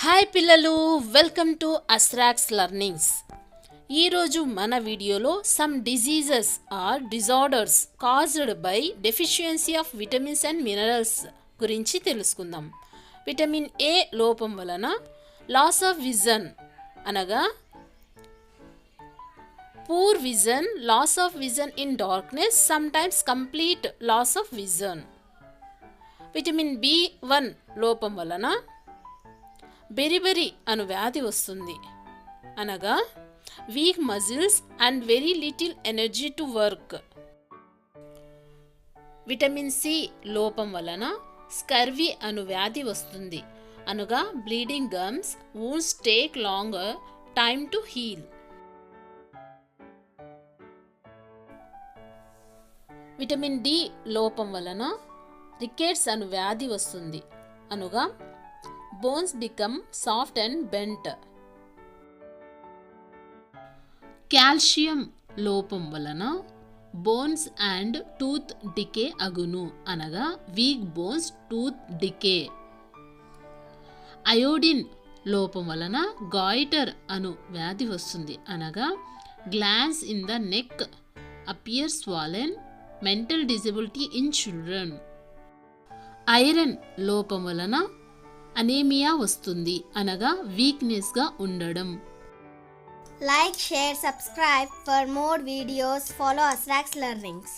Hi పిల్లలు, welcome to అస్రాక్స్ learnings. ఈరోజు మన వీడియోలో some diseases or disorders caused by deficiency of vitamins and minerals గురించి తెలుసుకుందాం. విటమిన్ ఏ లోపం వలన లాస్ ఆఫ్ విజన్ అనగా poor vision, loss of vision in darkness, sometimes complete loss of vision. Vitamin B1 లోపం వలన బెరిబెరి అను వ్యాధి వస్తుంది, అనగా weak muscles and very little energy to work. Vitamin C లోపం వలన స్కర్వీ అను వ్యాధి వస్తుంది, అనగా bleeding gums, wounds take longer time to heal. Vitamin D లోపం వలన రికెట్స్ అను వ్యాధి వస్తుంది, అనగా bones become soft and bent. Calcium లోపం వలన బోన్స్ అండ్ టూత్ డికే అగును, అనగా weak bones, tooth decay. Iodine లోపం వలన గాయిటర్ అను వ్యాధి వస్తుంది, అనగా glands in the neck appear swollen, mental disability in children. Iron లోపం వలన అనేమియా వస్తుంది, అనగా వీక్నెస్గా ఉండడం. Like, share, subscribe for more videos. Follow Asrax Learnings.